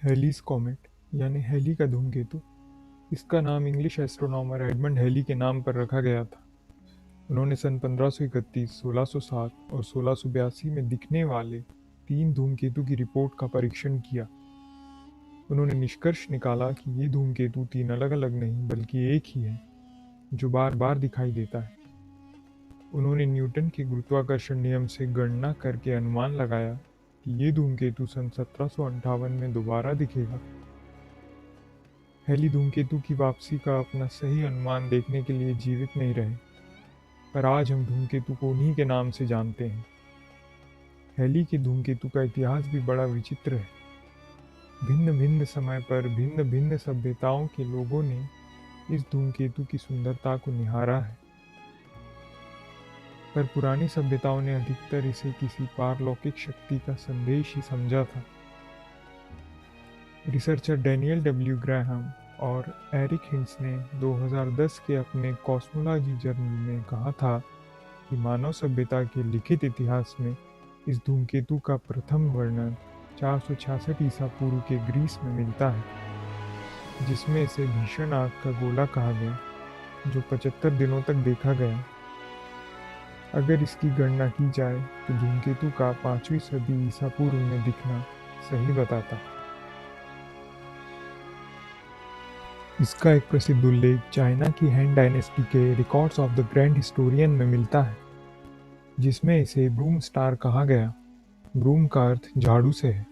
हेलीज comet यानी heli का धूमकेतु। इसका नाम इंग्लिश एस्ट्रोनॉमर एडमंड हेली के नाम पर रखा गया था। उन्होंने सन 1531, 1607 और 1682 में दिखने वाले 3 धूमकेतु की रिपोर्ट का परीक्षण किया। उन्होंने निष्कर्ष निकाला कि ये धूमकेतु 3 अलग-अलग नहीं बल्कि एक ही है, जो बार-बार दिखाई देता है। उन्होंने न्यूटन के गुरुत्वाकर्षण नियम से गणना करके अनुमान लगाया कि ये धूमकेतु सन 1758 में दोबारा दिखेगा। हेली धूमकेतु की वापसी का अपना सही अनुमान देखने के लिए जीवित नहीं रहे, पर आज हम धूमकेतु को उन्हीं के नाम से जानते हैं। हेली के धूमकेतु का इतिहास भी बड़ा विचित्र है। भिन्न भिन्न समय पर भिन्न भिन्न सभ्यताओं के लोगों ने इस धूमकेतु की सुंदरता को निहारा है, पर पुरानी सभ्यताओं ने अधिकतर इसे किसी पारलौकिक शक्ति का संदेश ही समझा था। रिसर्चर डैनियल डब्ल्यू ग्राहम और एरिक हिंट्स ने 2010 के अपने कॉस्मोलॉजी जर्नल में कहा था कि मानव सभ्यता के लिखित इतिहास में इस धूमकेतु का प्रथम वर्णन 466 ईसा पूर्व के ग्रीस में मिलता है, जिसमें इसे भीषण आग का गोला कहा गया, जो 75 दिनों तक देखा गया। अगर इसकी गणना की जाए तो धूमकेतु का 5वीं सदी ईसा पूर्व में दिखना सही बताता है। इसका एक प्रसिद्ध उल्लेख चाइना की हैन डायनेस्टी के records of the grand historian में मिलता है, जिसमें इसे ब्रूम स्टार कहा गया। ब्रूम का अर्थ झाड़ू से है।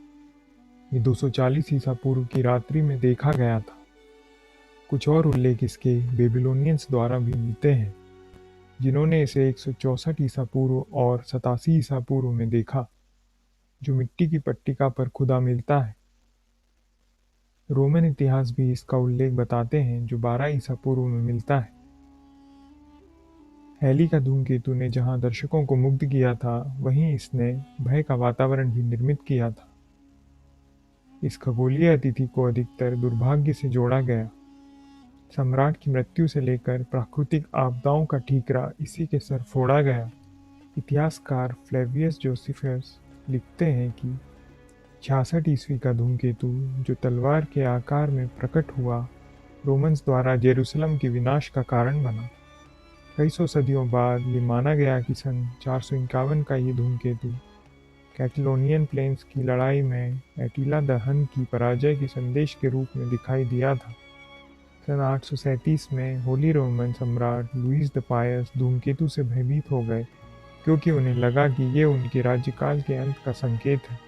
ये 240 ईसा पूर्व की रात्रि में देखा गया था। कुछ और उल्लेख इसके बेबीलोनियंस द्वारा भी मिलते हैं, जिन्होंने इसे 164 ईसा पूर्व और 87 ईसा पूर्व में देखा, जो मिट्टी की पट्टिका पर खुदा मिलता है। रोमन इतिहास भी इसका उल्लेख बताते हैं, जो 12 ईसा पूर्व में मिलता है। हेली का धूमकेतु ने जहां दर्शकों को मुग्ध किया था, वहीं इसने भय का वातावरण भी निर्मित किया था। इस खगोलीय अतिथि को अधिकतर दुर्भाग्य से जोड़ा गया। सम्राट की मृत्यु से लेकर प्राकृतिक आपदाओं का ठीकरा इसी के सर फोड़ा गया। इतिहासकार फ्लेवियस जोसेफस लिखते हैं कि 66 ईस्वी का धूमकेतु, जो तलवार के आकार में प्रकट हुआ, रोमन्स द्वारा जेरूसलम के विनाश का कारण बना। कई सौ सदियों बाद ये माना गया कि सन 451 का ये धूमकेतु कैटलोनियन प्लेन्स की लड़ाई में एटिला द हन की पराजय के संदेश के रूप में दिखाई दिया था। सन 837 में होली रोमन सम्राट लुईस द पायस धूमकेतु से भयभीत हो गए, क्योंकि उन्हें लगा कि ये उनके राज्यकाल के अंत का संकेत है।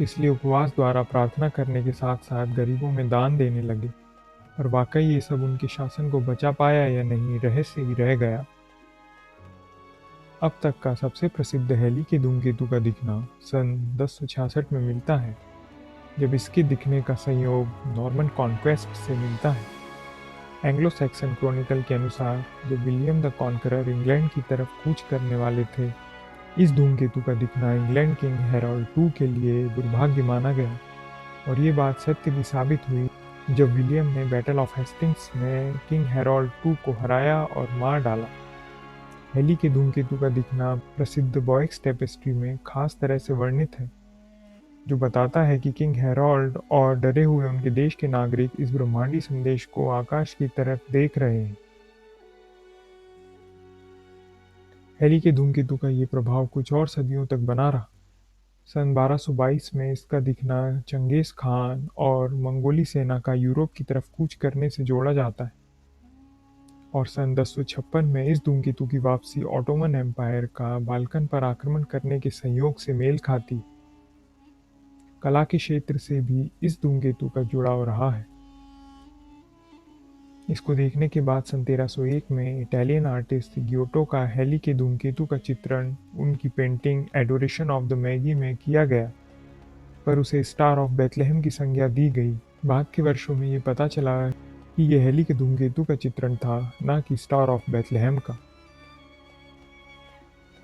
इसलिए उपवास द्वारा प्रार्थना करने के साथ साथ गरीबों में दान देने लगे। और वाकई ये सब उनके शासन को बचा पाया या नहीं, रहस्य ही रह गया। अब तक का सबसे प्रसिद्ध हेली के धूमकेतु का दिखना सन 1066 में मिलता है, जब इसके दिखने का संयोग नॉर्मन कॉन्क्वेस्ट से मिलता है। एंग्लो सैक्सन क्रॉनिकल के अनुसार जब विलियम द कॉन्करर इंग्लैंड की तरफ कूच करने वाले थे, इस धूमकेतु का दिखना इंग्लैंड किंग हेरोल्ड II के लिए दुर्भाग्य माना गया। और ये बात सत्य भी साबित हुई जब विलियम ने बैटल ऑफ हेस्टिंग्स में किंग हेरोल्ड II को हराया और मार डाला। हेली के धूमकेतु का दिखना प्रसिद्ध बॉयक्स टेपेस्ट्री में खास तरह से वर्णित है, जो बताता है कि किंग हेरोल्ड और डरे हुए उनके देश के नागरिक इस ब्रह्मांडी संदेश को आकाश की तरफ देख रहे हैं। हेली के धूमकेतु का ये प्रभाव कुछ और सदियों तक बना रहा। सन 1222 में इसका दिखना चंगेज खान और मंगोली सेना का यूरोप की तरफ कूच करने से जोड़ा जाता है। और सन 1056 में इस धूमकेतु की वापसी ऑटोमन एम्पायर का बाल्कन पर आक्रमण करने के संयोग से मेल खाती। कला के क्षेत्र से भी इस धूमकेतु का जुड़ाव रहा है। इसको देखने के बाद सन 1301 में इटालियन आर्टिस्ट गियोटो का हेली के धूमकेतु का चित्रण उनकी painting adoration of the Maggi में किया गया, पर उसे स्टार ऑफ बेथलेहम की संज्ञा दी गई। बाद के वर्षों में ये पता चला कि यह हेली के धूमकेतु का चित्रण था, न कि स्टार ऑफ बेथलेहम का।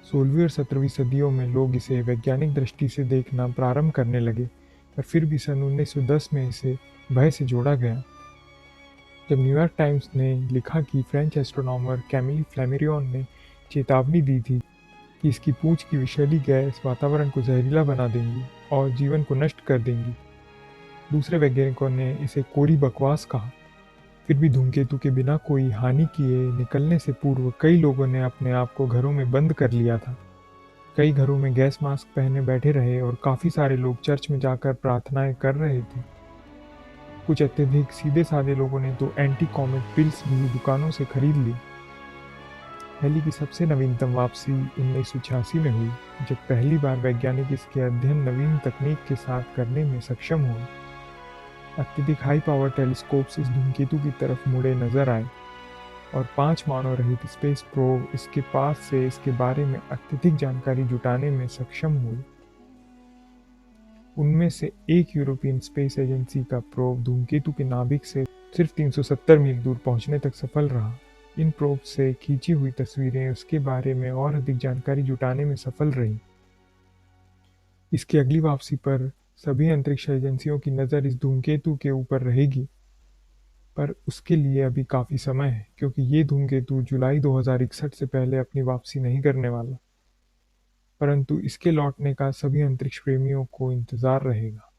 16वीं और 17वीं सदियों में लोग इसे वैज्ञानिक दृष्टि से देखना प्रारंभ करने लगे, पर फिर भी सन 1910 में इसे भय से जोड़ा गया, जब न्यूयॉर्क टाइम्स ने लिखा कि फ्रेंच एस्ट्रोनॉमर कैमिली फ्लैमेरियन ने चेतावनी दी थी कि इसकी पूंछ की विषैली गैस वातावरण को जहरीला बना देंगी और जीवन को नष्ट कर देंगी। दूसरे वैज्ञानिकों ने इसे कोरी बकवास कहा। फिर भी धूमकेतु के बिना कोई हानि किए निकलने से पूर्व कई लोगों ने अपने आप को घरों में बंद कर लिया था। कई घरों में गैस मास्क पहने बैठे रहे और काफी सारे लोग चर्च में जाकर प्रार्थनाएं कर रहे थे। कुछ अत्यधिक सीधे साधे लोगों ने तो एंटी कॉमेट पिल्स भी दुकानों से खरीद ली। हेली की सबसे नवीनतम वापसी 1986 में हुई, जब पहली बार वैज्ञानिक इसके अध्ययन नवीन तकनीक के साथ करने में सक्षम हुए। अत्यधिक हाई पावर टेलीस्कोप्स इस धूमकेतु की तरफ मुड़े नजर आए और 5 मानव रहित स्पेस प्रोब इसके पास से इसके बारे में अत्यधिक जानकारी जुटाने में सक्षम हुए। उनमें से एक यूरोपियन स्पेस एजेंसी का प्रोब धूमकेतु के नाभिक से सिर्फ 370 मील दूर पहुंचने तक सफल रहा। इन प्रोब से खींची हुई तस्वीरें उसके बारे में और अधिक जानकारी जुटाने में सफल रहीं। इसकी अगली वापसी पर सभी अंतरिक्ष एजेंसियों की नज़र इस धूमकेतु के ऊपर रहेगी, पर उसके लिए अभी काफी समय है, क्योंकि ये धूमकेतु जुलाई 2061 से पहले अपनी वापसी नहीं करने वाला। परंतु इसके लौटने का सभी अंतरिक्ष प्रेमियों को इंतजार रहेगा।